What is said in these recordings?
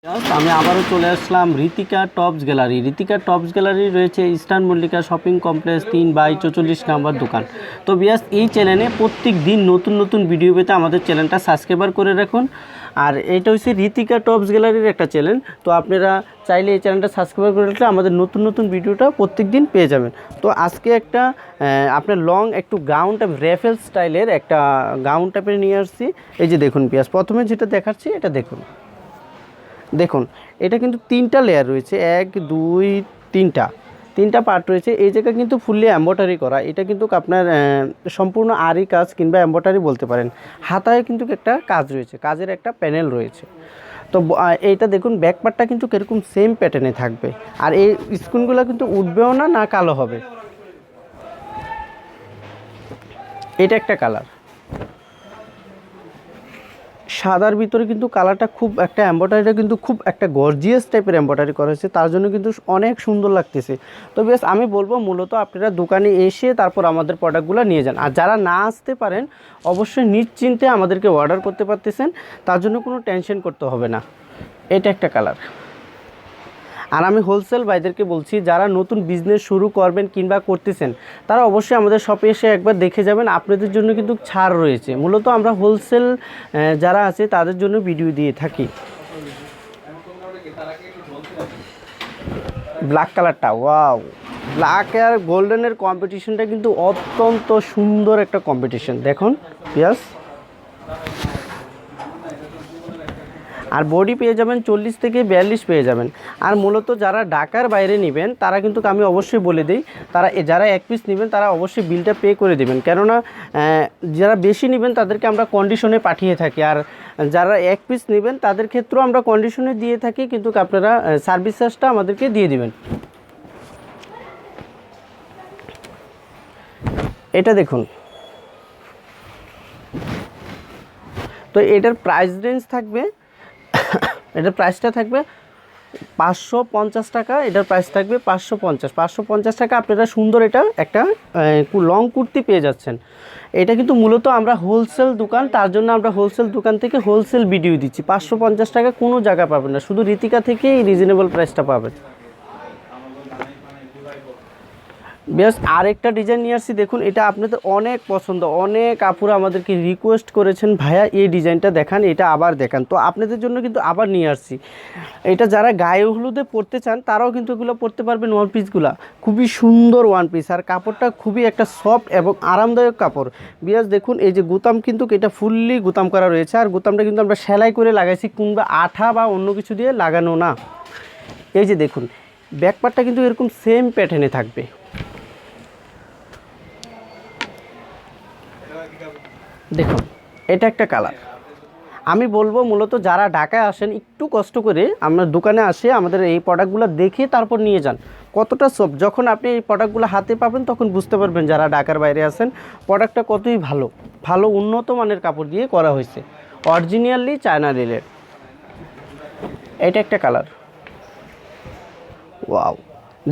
আমি আবারও চলে আসলাম Ritika tops gallery. Ritika tops gallery রয়েছে ইস্টার্ন মল্লিকা শপিং কমপ্লেক্স 3/44 নম্বর দোকান। তো বিয়াস, এই চ্যানেলে প্রত্যেক দিন নতুন নতুন ভিডিও পেতে আমাদের চ্যানেলটা সাবস্ক্রাইবার করে রাখুন। আর এটা হচ্ছে ঋতিকা টপস গ্যালারির একটা চ্যানেল, তো আপনারা চাইলে এই চ্যানেলটা সাবস্ক্রাইব করে রাখলে আমাদের নতুন নতুন ভিডিওটা প্রত্যেক দিন পেয়ে যাবেন। তো আজকে একটা আপনার লং একটু গাউন টাইপ র্যাফেল স্টাইলের একটা গাউন টাইপের নিয়ে আসছি। এই যে দেখুন বিয়াস, প্রথমে যেটা দেখাচ্ছি এটা দেখুন। এটা কিন্তু 3টা লেয়ার রয়েছে, 1 2 3টা পার্ট রয়েছে। এই জায়গা কিন্তু ফুললি এম্ব্রয়ডারি করা। এটা কিন্তু আপনার সম্পূর্ণ আরি কাজ কিংবা এম্ব্রয়ডারি বলতে পারেন। হাতায় কিন্তু একটা কাজ রয়েছে, কাজের একটা প্যানেল রয়েছে। তো এইটা দেখুন, ব্যাক পার্টটা কিন্তু কীরকম সেম প্যাটার্নে থাকবে। আর এই স্ক্রিনগুলো কিন্তু উঠবেও না, না কালো হবে। এটা একটা কালার, সাদার ভিতরে কিন্তু কালারটা খুব একটা এম্ব্রয়ডারিটা কিন্তু খুব একটা গর্জিয়াস টাইপের এম্ব্রয়ডারি করা হয়েছে, তার জন্য কিন্তু অনেক সুন্দর লাগতেছে। তো বেশ, আমি বলবো মূলত আপনারা দোকানে এসে তারপর আমাদের প্রোডাক্টগুলো নিয়ে যান। আর যারা না আসতে পারেন অবশ্যই নিশ্চিন্তে আমাদেরকে অর্ডার করতে পারতেছেন, তার জন্য কোনো টেনশন করতে হবে না। এটা একটা কালার। আর আমি হোলসেল ভাইদেরকে বলছি, যারা নতুন বিজনেস শুরু করবেন কিংবা করতেছেন তারা অবশ্যই আমাদের শপে এসে একবার দেখে যাবেন। আপনাদের জন্য কিন্তু ছাড় রয়েছে। মূলত আমরা হোলসেল যারা আছে তাদের জন্য ভিডিও দিয়ে থাকি। ব্ল্যাক কালারটা, ওয়াও, ব্ল্যাক আর গোল্ডেনের কম্পিটিশনটা কিন্তু অত্যন্ত সুন্দর একটা কম্পিটিশন। দেখুন পিয়াস, আর বডি পেয়ে যাবেন 40 থেকে 42 পেয়ে যাবেন। আর মূলত যারা ঢাকার বাইরে নেবেন তারা কিন্তু আমি অবশ্যই বলে দিই, যারা 1 পিস নেবেন তারা অবশ্যই বিলটা পে করে দেবেন। কেননা যারা বেশি নেবেন তাদেরকে আমরা কন্ডিশনে পাঠিয়ে থাকি, আর যারা 1 পিস নেবেন তাদের ক্ষেত্রেও আমরা কন্ডিশনে দিয়ে থাকি, কিন্তু আপনারা সার্ভিস চার্জটা আমাদেরকে দিয়ে দেবেন। এটা দেখুন, তো এটার প্রাইস রেঞ্জ থাকবে, এটার প্রাইসটা থাকবে 550 টাকা। এটার প্রাইস থাকবে 550 টাকা। আপনারা সুন্দর এটা একটা লং কুর্তি পেয়ে যাচ্ছেন। এটা কিন্তু মূলত আমরা হোলসেল দোকান, তার জন্য আমরা হোলসেল দোকান থেকে হোলসেল ভিডিও দিচ্ছি। 550 টাকা কোনো জায়গায় পাবেন না, শুধু ঋতিকা থেকে এই রিজনেবল প্রাইসটা পাবেন। বেশ, আরেকটা ডিজাইন নিয়ে আসছি। দেখুন, এটা আপনাদের অনেক পছন্দ, অনেক আপুরা আমাদেরকে রিকোয়েস্ট করেছেন, ভাইয়া এই ডিজাইনটা দেখান, এটা আবার দেখান। তো আপনাদের জন্য কিন্তু আবার নিয়ে আসছি। এটা যারা গায়ে হলুদে পরতে চান তারাও কিন্তু এগুলো পরতে পারবেন। ওয়ান পিসগুলো খুবই সুন্দর ওয়ান পিস, আর কাপড়টা খুবই একটা সফট এবং আরামদায়ক কাপড়। বিয়াস দেখুন, এই যে গুতাম কিন্তু এটা ফুললি গুতাম করা রয়েছে, আর গুতামটা কিন্তু আমরা সেলাই করে লাগাইছি, কিংবা আঠা বা অন্য কিছু দিয়ে লাগানো না। এই যে দেখুন, ব্যাক পার্টটা কিন্তু এরকম সেম প্যাটার্নে থাকবে। দেখুন, এটা একটা কালার। আমি বলবো মূলত যারা ঢাকায় আসেন একটু কষ্ট করে আমরা দোকানে আসে আমাদের এই প্রোডাক্টগুলো দেখে তারপর নিয়ে যান। কতটা সফট, যখন আপনি এই প্রোডাক্টগুলো হাতে পাবেন তখন বুঝতে পারবেন যারা ঢাকার বাইরে আছেন প্রোডাক্টটা কতই ভালো, ভালো উন্নত মানের কাপড় দিয়ে করা হয়েছে, অরিজিনালি চায়না রেলের। এটা একটা কালার, ওয়াও।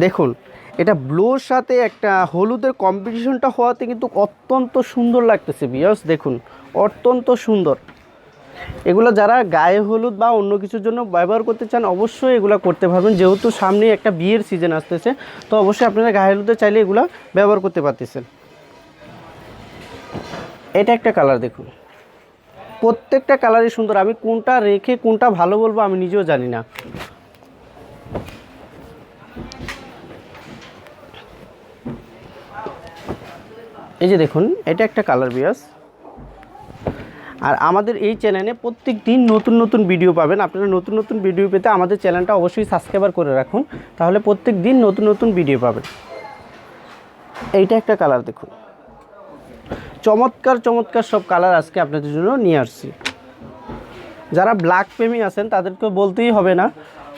দেখুন, এটা ব্লুর সাথে একটা হলুদের কম্বিনেশনটা হওয়াতে কিন্তু অত্যন্ত সুন্দর লাগতেছে বিয়াস। দেখুন, অত্যন্ত সুন্দর। এগুলো যারা গায়ে হলুদ বা অন্য কিছুর জন্য ব্যবহার করতে চান অবশ্যই এগুলো করতে পারবেন, যেহেতু সামনে একটা বিয়ের সিজন আসতেছে, তো অবশ্যই আপনারা গায়ে হলুদে চাইলে এগুলো ব্যবহার করতে পারতেছেন। এটা একটা কালার। দেখুন, প্রত্যেকটা কালারই সুন্দর। আমি কোনটা রেখে কোনটা ভালো বলবো আমি নিজেও জানি না। এই যে দেখুন, এটা একটা কালার বিয়াস। আর আমাদের এই চ্যানেলে প্রত্যেক দিন নতুন নতুন ভিডিও পাবেন। আপনারা নতুন নতুন ভিডিও পেতে আমাদের চ্যানেলটা অবশ্যই সাবস্ক্রাইবার করে রাখুন, তাহলে প্রত্যেক দিন নতুন নতুন ভিডিও পাবেন। এইটা একটা কালার। দেখুন, চমৎকার চমৎকার সব কালার আজকে আপনাদের জন্য নিয়ে আসছি। যারা ব্ল্যাক প্রেমী আছেন তাদেরকে বলতেই হবে না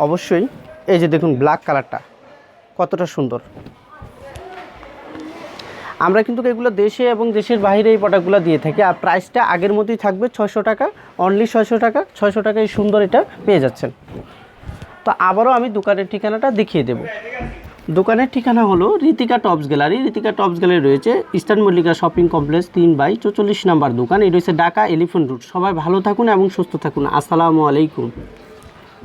অবশ্যই। এই যে দেখুন, ব্ল্যাক কালারটা কতটা সুন্দর। আমরা কিন্তু এগুলো দেশে এবং দেশের বাইরে এই প্রোডাক্টগুলো দিয়ে থাকি। আর প্রাইসটা আগের মতোই থাকবে 600 টাকা, অনলি 600 টাকা। 600 টাকায় সুন্দর এটা পেয়ে যাচ্ছেন। তো আবারও আমি দোকানের ঠিকানাটা দেখিয়ে দেব। দোকানের ঠিকানা হলো Ritika tops gallery. Ritika tops gallery রয়েছে ইস্টার্ন মল্লিকা শপিং কমপ্লেক্স 3/44 নম্বর দোকান। এই রয়েছে ঢাকা এলিফ্যান্ট রোড। সবাই ভালো থাকুন এবং সুস্থ থাকুন। আসসালামু আলাইকুম।